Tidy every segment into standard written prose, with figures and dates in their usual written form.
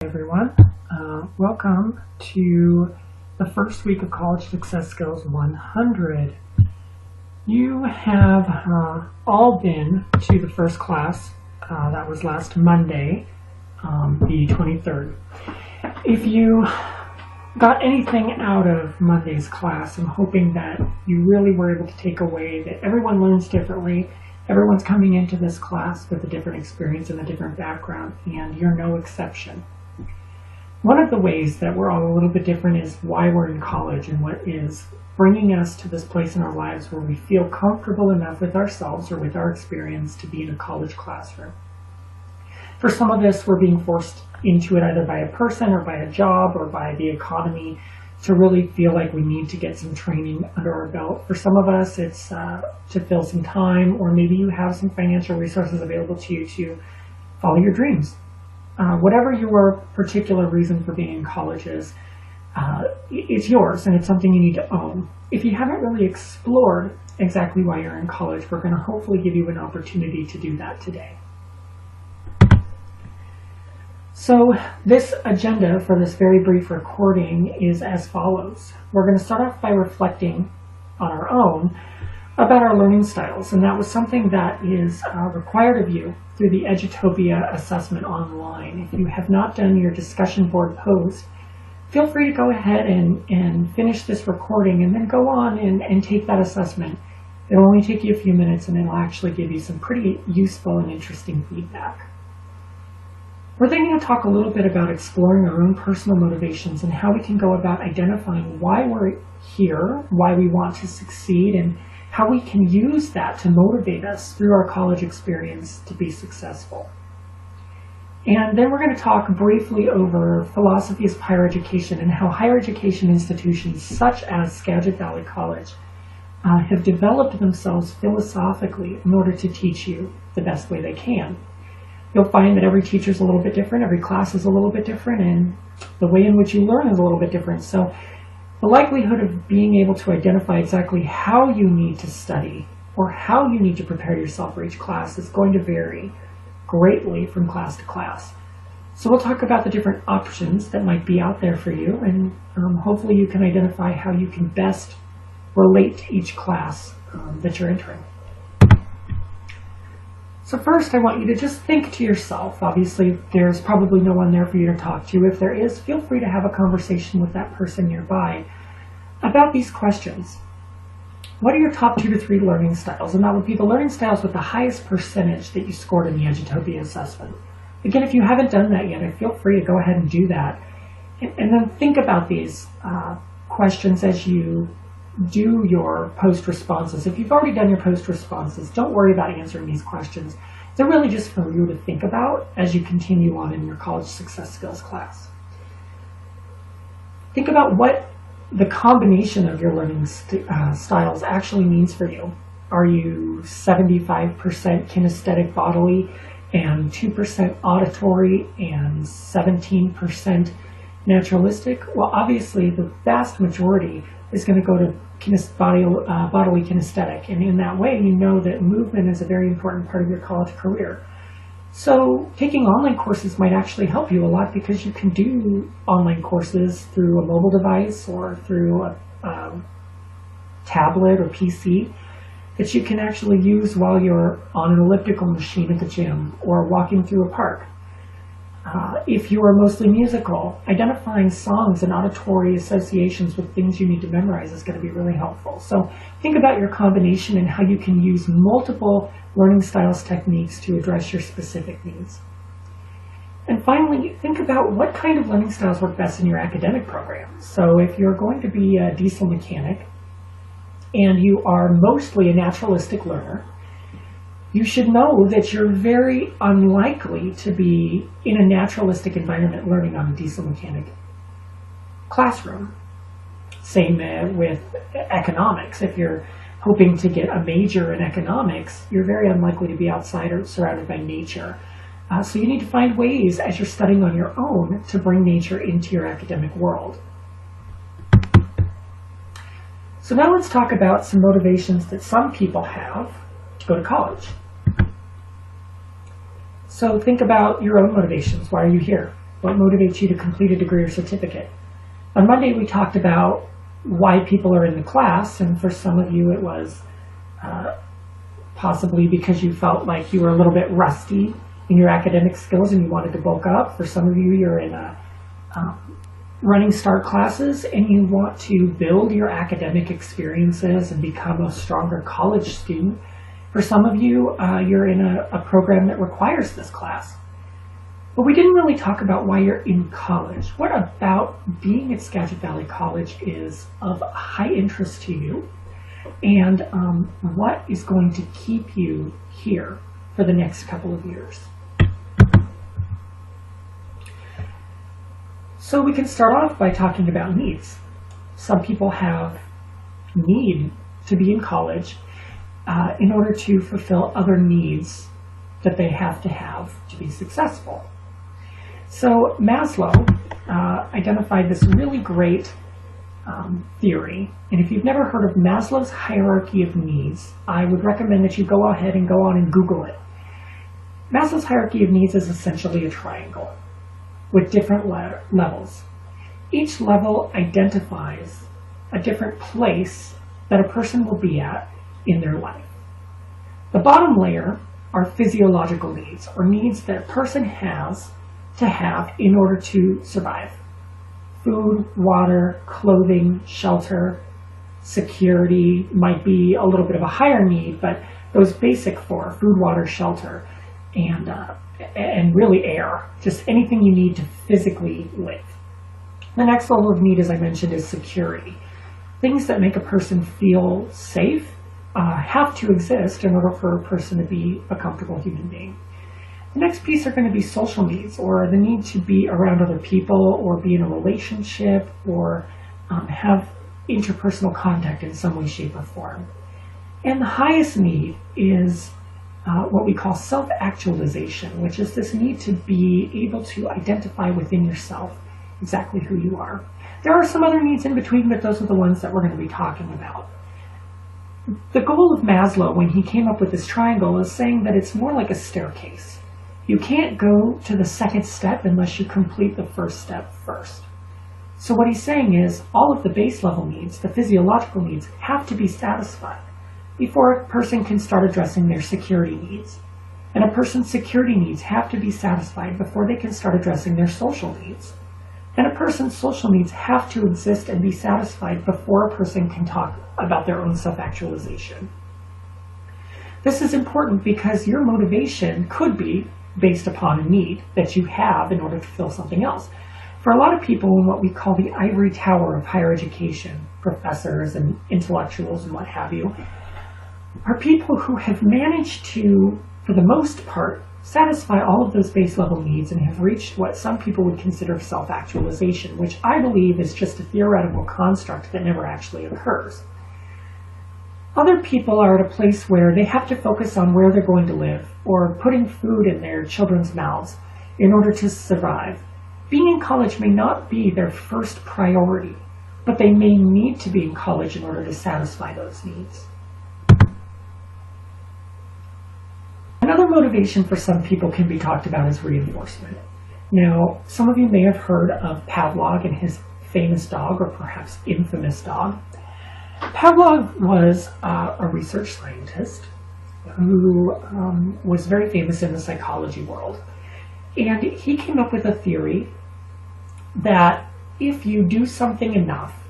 Everyone. Welcome to the first week of College Success Skills 100. You have all been to the first class. That was last Monday, the 23rd. If you got anything out of Monday's class, I'm hoping that you really were able to take away that everyone learns differently. Everyone's coming into this class with a different experience and a different background, and you're no exception. One of the ways that we're all a little bit different is why we're in college and what is bringing us to this place in our lives where we feel comfortable enough with ourselves or with our experience to be in a college classroom. For some of us, we're being forced into it either by a person or by a job or by the economy to really feel like we need to get some training under our belt. For some of us, it's to fill some time, or maybe you have some financial resources available to you to follow your dreams. Whatever your particular reason for being in college is, it's yours and it's something you need to own. If you haven't really explored exactly why you're in college, we're going to hopefully give you an opportunity to do that today. So this agenda for this very brief recording is as follows. We're going to start off by reflecting on our own about our learning styles, and that was something that is required of you through the Edutopia assessment online. If you have not done your discussion board post, feel free to go ahead and finish this recording and then go on and take that assessment. It'll only take you a few minutes and it'll actually give you some pretty useful and interesting feedback. We're then going to talk a little bit about exploring our own personal motivations and how we can go about identifying why we're here, why we want to succeed, and how we can use that to motivate us through our college experience to be successful. And then we're going to talk briefly over philosophies of higher education and how higher education institutions such as Skagit Valley College have developed themselves philosophically in order to teach you the best way they can. You'll find that every teacher is a little bit different, every class is a little bit different, and the way in which you learn is a little bit different. So the likelihood of being able to identify exactly how you need to study or how you need to prepare yourself for each class is going to vary greatly from class to class. So we'll talk about the different options that might be out there for you, and hopefully you can identify how you can best relate to each class that you're entering. So first, I want you to just think to yourself. Obviously, there's probably no one there for you to talk to. If there is, feel free to have a conversation with that person nearby about these questions. What are your top 2 to 3 learning styles? And that would be the learning styles with the highest percentage that you scored in the Edutopia assessment. Again, if you haven't done that yet, feel free to go ahead and do that. And then think about these questions as you do your post responses. If you've already done your post responses, don't worry about answering these questions. They're really just for you to think about as you continue on in your college success skills class. Think about what the combination of your learning styles actually means for you. Are you 75% kinesthetic bodily and 2% auditory and 17% naturalistic? Well, obviously the vast majority is going to go to bodily kinesthetic, and in that way you know that movement is a very important part of your college career. So taking online courses might actually help you a lot, because you can do online courses through a mobile device or through a tablet or PC that you can actually use while you're on an elliptical machine at the gym or walking through a park. If you are mostly musical, identifying songs and auditory associations with things you need to memorize is going to be really helpful. So think about your combination and how you can use multiple learning styles techniques to address your specific needs. And finally, think about what kind of learning styles work best in your academic program. So if you're going to be a diesel mechanic and you are mostly a naturalistic learner, you should know that you're very unlikely to be in a naturalistic environment learning on a diesel mechanic classroom. Same with economics. If you're hoping to get a major in economics, you're very unlikely to be outside or surrounded by nature. So you need to find ways as you're studying on your own to bring nature into your academic world. So now let's talk about some motivations that some people have to go to college. So think about your own motivations. Why are you here? What motivates you to complete a degree or certificate? On Monday, we talked about why people are in the class, and for some of you, it was possibly because you felt like you were a little bit rusty in your academic skills and you wanted to bulk up. For some of you, you're in a running start classes and you want to build your academic experiences and become a stronger college student. For some of you, you're in a program that requires this class. But we didn't really talk about why you're in college. What about being at Skagit Valley College is of high interest to you, and what is going to keep you here for the next couple of years? So we can start off by talking about needs. Some people have need to be in college in order to fulfill other needs that they have to be successful. So Maslow identified this really great theory, and if you've never heard of Maslow's hierarchy of needs, I would recommend that you go ahead and go on and Google it. Maslow's hierarchy of needs is essentially a triangle with different levels. Each level identifies a different place that a person will be at in their life. The bottom layer are physiological needs, or needs that a person has to have in order to survive. Food, water, clothing, shelter, security might be a little bit of a higher need, but those basic four, food, water, shelter, and really air, just anything you need to physically live. The next level of need, as I mentioned, is security. Things that make a person feel safe have to exist in order for a person to be a comfortable human being. The next piece are going to be social needs, or the need to be around other people, or be in a relationship, or have interpersonal contact in some way, shape, or form. And the highest need is what we call self-actualization, which is this need to be able to identify within yourself exactly who you are. There are some other needs in between, but those are the ones that we're going to be talking about. The goal of Maslow, when he came up with this triangle, is saying that it's more like a staircase. You can't go to the second step unless you complete the first step first. So what he's saying is all of the base level needs, the physiological needs, have to be satisfied before a person can start addressing their security needs. And a person's security needs have to be satisfied before they can start addressing their social needs. And a person's social needs have to exist and be satisfied before a person can talk about their own self-actualization. This is important because your motivation could be based upon a need that you have in order to fill something else. For a lot of people in what we call the ivory tower of higher education, professors and intellectuals and what have you, are people who have managed to, for the most part, satisfy all of those base level needs and have reached what some people would consider self-actualization, which I believe is just a theoretical construct that never actually occurs. Other people are at a place where they have to focus on where they're going to live or putting food in their children's mouths in order to survive. Being in college may not be their first priority, but they may need to be in college in order to satisfy those needs. Another motivation for some people can be talked about as reinforcement. Now, some of you may have heard of Pavlov and his famous dog, or perhaps infamous dog. Pavlov was a research scientist who was very famous in the psychology world. And he came up with a theory that if you do something enough,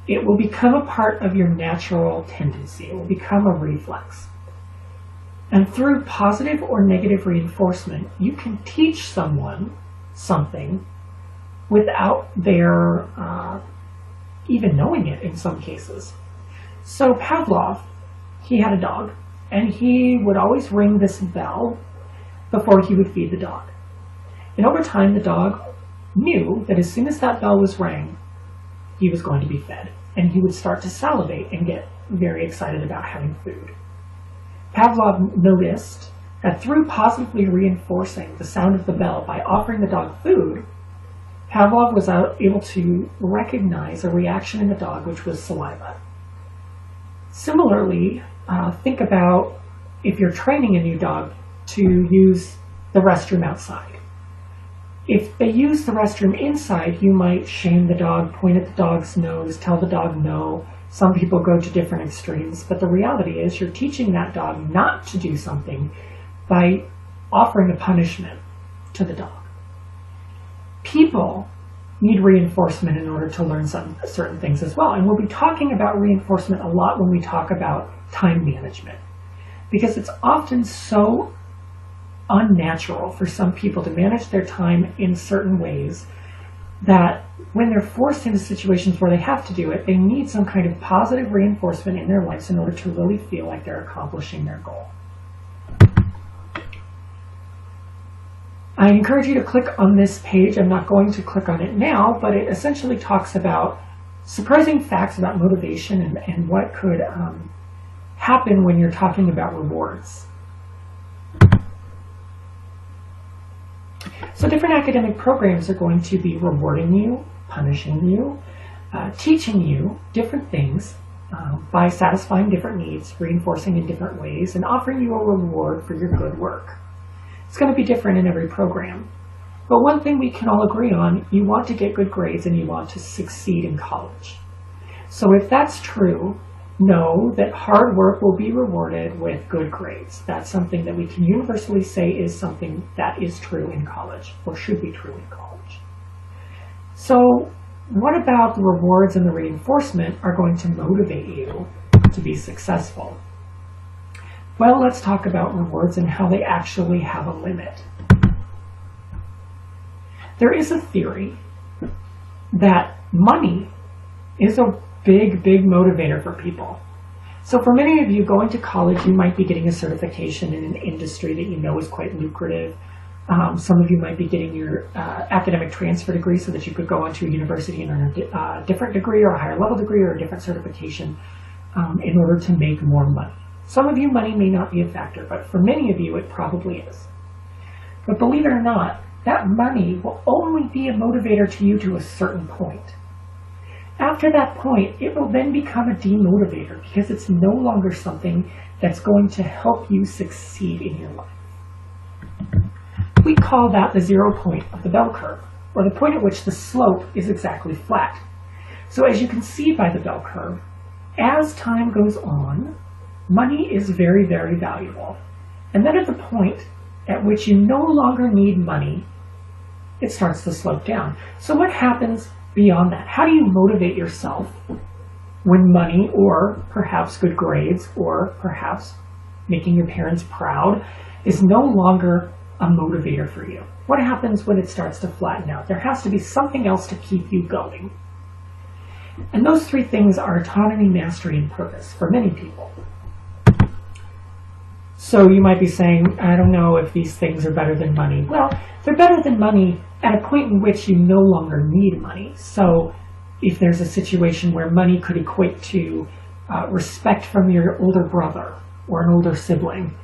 it will become a part of your natural tendency. It will become a reflex. And through positive or negative reinforcement, you can teach someone something without their even knowing it in some cases. So Pavlov, he had a dog, and he would always ring this bell before he would feed the dog. And over time, the dog knew that as soon as that bell was rang, he was going to be fed, and he would start to salivate and get very excited about having food. Pavlov noticed that through positively reinforcing the sound of the bell by offering the dog food, Pavlov was able to recognize a reaction in the dog, which was saliva. Similarly, think about if you're training a new dog to use the restroom outside. If they use the restroom inside, you might shame the dog, point at the dog's nose, tell the dog no. Some people go to different extremes, but the reality is you're teaching that dog not to do something by offering a punishment to the dog. People need reinforcement in order to learn certain things as well. And we'll be talking about reinforcement a lot when we talk about time management, because it's often so unnatural for some people to manage their time in certain ways that when they're forced into situations where they have to do it, they need some kind of positive reinforcement in their lives in order to really feel like they're accomplishing their goal. I encourage you to click on this page. I'm not going to click on it now, but it essentially talks about surprising facts about motivation and what could happen when you're talking about rewards. So different academic programs are going to be rewarding you, punishing you, teaching you different things by satisfying different needs, reinforcing in different ways, and offering you a reward for your good work. It's going to be different in every program. But one thing we can all agree on, you want to get good grades and you want to succeed in college. So if that's true, know that hard work will be rewarded with good grades. That's something that we can universally say is something that is true in college, or should be true in college. So what about the rewards and the reinforcement are going to motivate you to be successful? Well, let's talk about rewards and how they actually have a limit. There is a theory that money is a big motivator for people. So for many of you, going to college, you might be getting a certification in an industry that you know is quite lucrative. Some of you might be getting your academic transfer degree so that you could go on to a university and earn a different degree or a higher level degree or a different certification in order to make more money. Some of you, money may not be a factor, but for many of you, it probably is. But believe it or not, that money will only be a motivator to you to a certain point. After that point, it will then become a demotivator because it's no longer something that's going to help you succeed in your life. We call that the 0 point of the bell curve, or the point at which the slope is exactly flat. So as you can see by the bell curve, as time goes on, money is very valuable. And then at the point at which you no longer need money, it starts to slope down. So what happens beyond that? How do you motivate yourself when money, or perhaps good grades, or perhaps making your parents proud, is no longer a motivator for you? What happens when it starts to flatten out? There has to be something else to keep you going. And those three things are autonomy, mastery, and purpose for many people. So you might be saying, I don't know if these things are better than money. Well, they're better than money at a point in which you no longer need money. So if there's a situation where money could equate to respect from your older brother or an older sibling,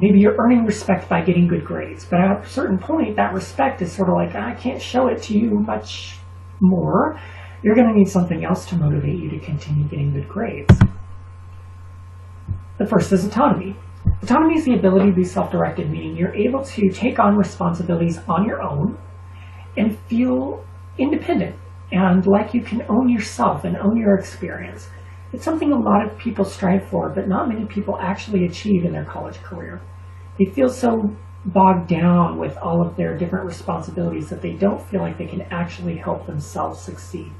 maybe you're earning respect by getting good grades. But at a certain point, that respect is sort of like, I can't show it to you much more. You're going to need something else to motivate you to continue getting good grades. The first is autonomy. Autonomy is the ability to be self-directed, meaning you're able to take on responsibilities on your own and feel independent and like you can own yourself and own your experience. It's something a lot of people strive for, but not many people actually achieve in their college career. They feel so bogged down with all of their different responsibilities that they don't feel like they can actually help themselves succeed.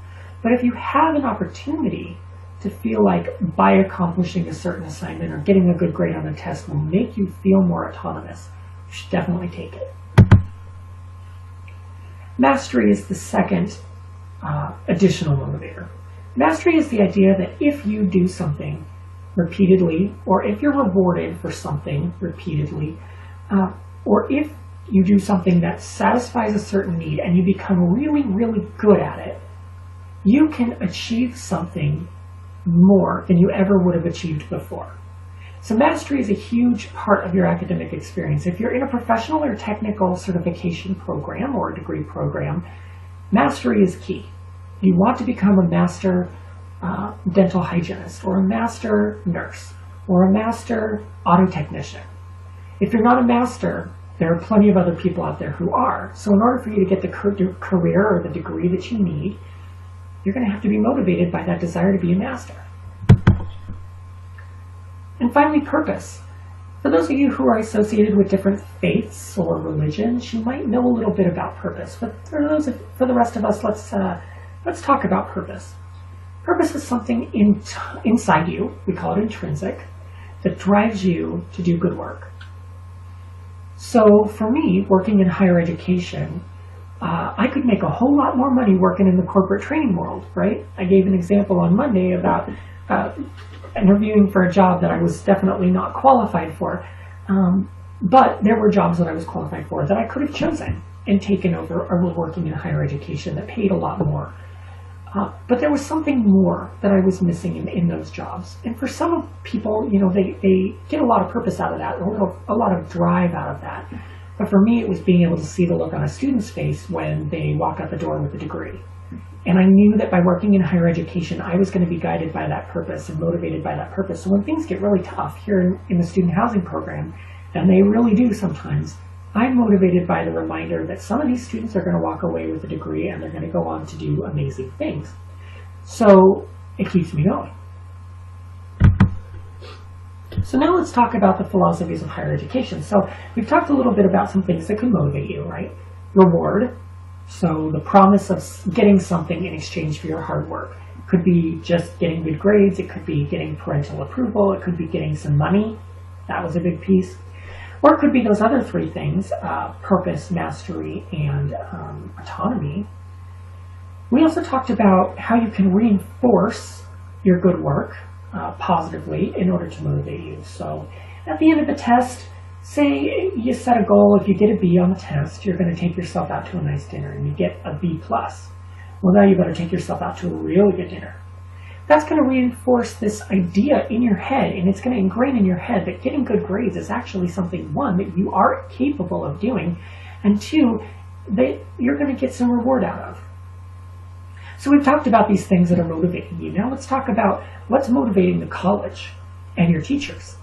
But if you have an opportunity to feel like by accomplishing a certain assignment or getting a good grade on a test will make you feel more autonomous, you should definitely take it. Mastery is the second additional motivator. Mastery is the idea that if you do something repeatedly, or if you're rewarded for something repeatedly, or if you do something that satisfies a certain need and you become really good at it, you can achieve something more than you ever would have achieved before. So mastery is a huge part of your academic experience. If you're in a professional or technical certification program or a degree program, mastery is key. You want to become a master dental hygienist, or a master nurse, or a master auto technician. If you're not a master, There are plenty of other people out there who are. So in order for you to get the career or the degree that you need, you're going to have to be motivated by that desire to be a master. And finally, purpose. For those of you who are associated with different faiths or religions, you might know a little bit about purpose. But for the rest of us, let's talk about purpose. Purpose is something inside you, we call it intrinsic, that drives you to do good work. So for me, working in higher education, I could make a whole lot more money working in the corporate training world, right? I gave an example on Monday about interviewing for a job that I was definitely not qualified for. But there were jobs that I was qualified for that I could have chosen and taken over or were working in higher education that paid a lot more. But there was something more that I was missing in those jobs. And for some people, you know, they get a lot of purpose out of that, a lot of drive out of that. But for me, it was being able to see the look on a student's face when they walk out the door with a degree. And I knew that by working in higher education, I was going to be guided by that purpose and motivated by that purpose. So when things get really tough here in the student housing program, and they really do sometimes, I'm motivated by the reminder that some of these students are going to walk away with a degree and they're going to go on to do amazing things. So it keeps me going. So now let's talk about the philosophies of higher education. So we've talked a little bit about some things that can motivate you, right? Reward. So the promise of getting something in exchange for your hard work. It could be just getting good grades. It could be getting parental approval. It could be getting some money. That was a big piece. Or it could be those other three things, purpose, mastery, and autonomy. We also talked about how you can reinforce your good work positively in order to motivate you. So at the end of the test, say you set a goal, if you get a B on the test, you're going to take yourself out to a nice dinner and you get a B+. Well, now you better take yourself out to a really good dinner. That's going to reinforce this idea in your head, and it's going to ingrain in your head that getting good grades is actually something, one, that you are capable of doing, and two, that you're going to get some reward out of. So we've talked about these things that are motivating you. Now let's talk about what's motivating the college and your teachers.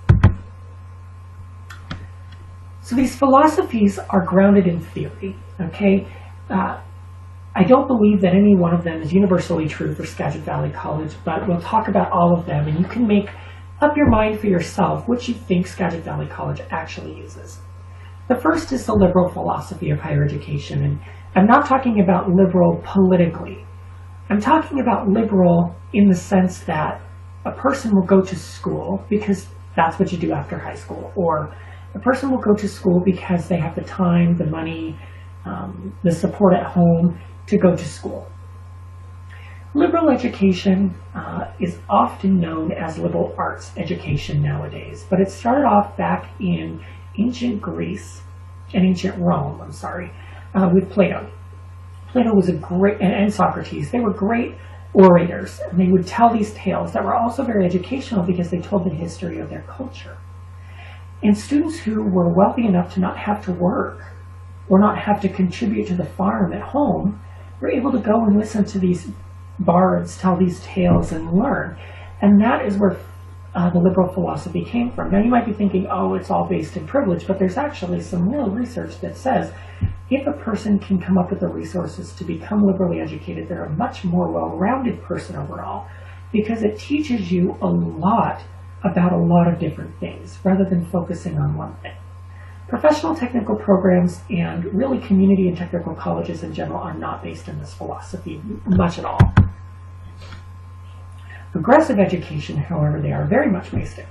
So these philosophies are grounded in theory, okay? I don't believe that any one of them is universally true for Skagit Valley College, but we'll talk about all of them, and you can make up your mind for yourself which you think Skagit Valley College actually uses. The first is the liberal philosophy of higher education, and I'm not talking about liberal politically. I'm talking about liberal in the sense that a person will go to school because that's what you do after high school, or a person will go to school because they have the time, the money, the support at home to go to school. Liberal education is often known as liberal arts education nowadays, but it started off back in ancient Greece and ancient Rome, with Plato. Plato was a great, and Socrates, they were great orators, and they would tell these tales that were also very educational because they told the history of their culture. And students who were wealthy enough to not have to work or not have to contribute to the farm at home were able to go and listen to these bards tell these tales and learn. And that is where the liberal philosophy came from. Now you might be thinking, oh, it's all based in privilege, but there's actually some real research that says if a person can come up with the resources to become liberally educated, they're a much more well-rounded person overall, because it teaches you a lot about a lot of different things rather than focusing on one thing. Professional technical programs and really community and technical colleges in general are not based in this philosophy much at all. Progressive education, however, they are very much based in.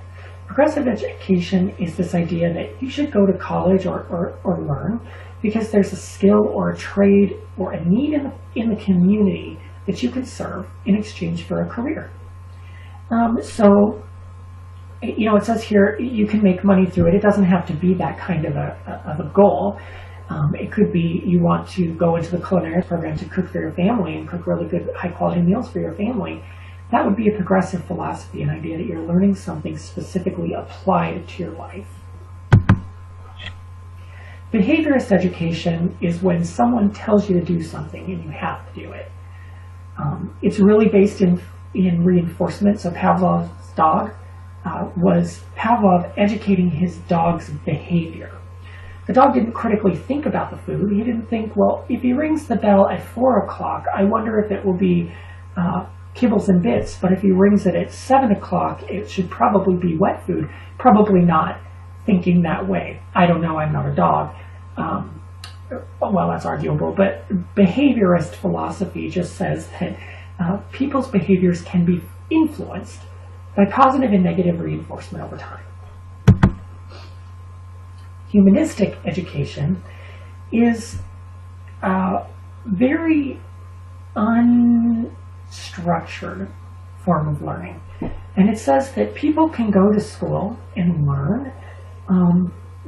Progressive education is this idea that you should go to college or learn because there's a skill or a trade or a need in the community that you can serve in exchange for a career. You know, it says here you can make money through it. It doesn't have to be that kind of a goal. It could be you want to go into the culinary program to cook for your family and cook really good, high-quality meals for your family. That would be a progressive philosophy, an idea that you're learning something specifically applied to your life. Behaviorist education is when someone tells you to do something and you have to do it. It's really based in reinforcement. So Pavlov's dog was Pavlov educating his dog's behavior. The dog didn't critically think about the food. He didn't think, well, if he rings the bell at 4 o'clock, I wonder if it will be kibbles and bits, but if he rings it at 7 o'clock, it should probably be wet food. Probably not thinking that way. I don't know, I'm not a dog. Well, that's arguable, but behaviorist philosophy just says that people's behaviors can be influenced by positive and negative reinforcement over time. Humanistic education is a very unstructured form of learning. And it says that people can go to school and learn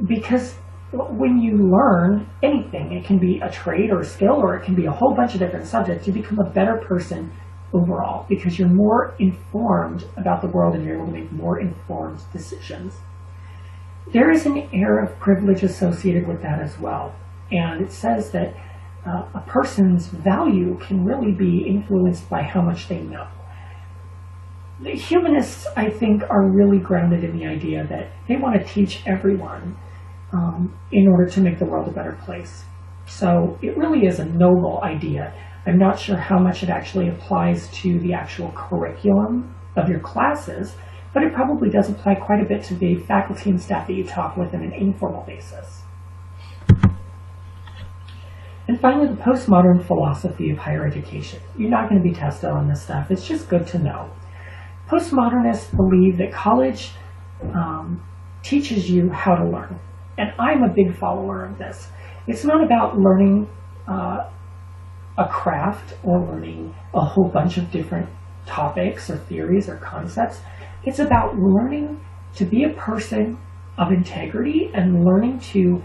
because when you learn anything, it can be a trade or a skill, or it can be a whole bunch of different subjects, you become a better person overall because you're more informed about the world and you're able to make more informed decisions. There is an air of privilege associated with that as well. And it says that a person's value can really be influenced by how much they know. The humanists, I think, are really grounded in the idea that they want to teach everyone in order to make the world a better place. So it really is a noble idea. I'm not sure how much it actually applies to the actual curriculum of your classes, but it probably does apply quite a bit to the faculty and staff that you talk with on an informal basis. And finally, the postmodern philosophy of higher education. You're not going to be tested on this stuff. It's just good to know. Postmodernists believe that college teaches you how to learn. And I'm a big follower of this. It's not about learning a craft or learning a whole bunch of different topics or theories or concepts. It's about learning to be a person of integrity and learning to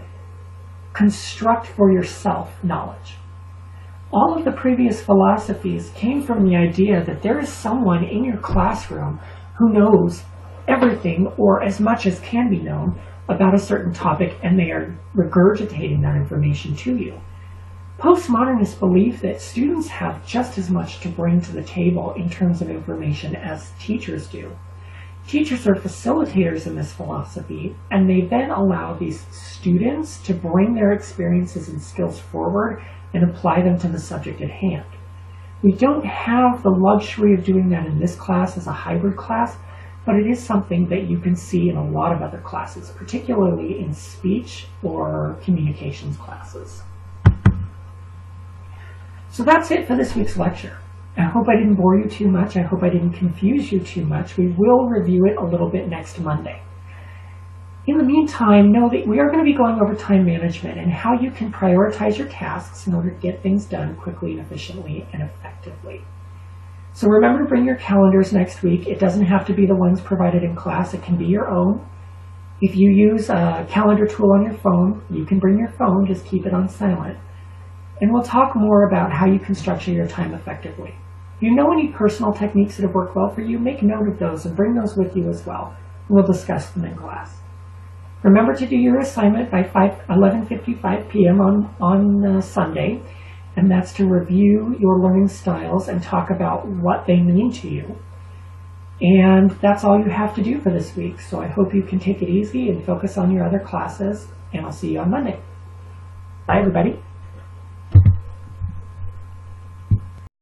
construct for yourself knowledge. All of the previous philosophies came from the idea that there is someone in your classroom who knows everything or as much as can be known about a certain topic, and they are regurgitating that information to you. Postmodernists believe that students have just as much to bring to the table in terms of information as teachers do. Teachers are facilitators in this philosophy, and they then allow these students to bring their experiences and skills forward and apply them to the subject at hand. We don't have the luxury of doing that in this class as a hybrid class, but it is something that you can see in a lot of other classes, particularly in speech or communications classes. So that's it for this week's lecture. I hope I didn't bore you too much. I hope I didn't confuse you too much. We will review it a little bit next Monday. In the meantime, know that we are going to be going over time management and how you can prioritize your tasks in order to get things done quickly and efficiently and effectively. So remember to bring your calendars next week. It doesn't have to be the ones provided in class. It can be your own. If you use a calendar tool on your phone, you can bring your phone. Just keep it on silent. And we'll talk more about how you can structure your time effectively. If you know any personal techniques that have worked well for you, make note of those and bring those with you as well. We'll discuss them in class. Remember to do your assignment by 11:55 p.m. on Sunday, and that's to review your learning styles and talk about what they mean to you. And that's all you have to do for this week. So I hope you can take it easy and focus on your other classes, and I'll see you on Monday. Bye, everybody.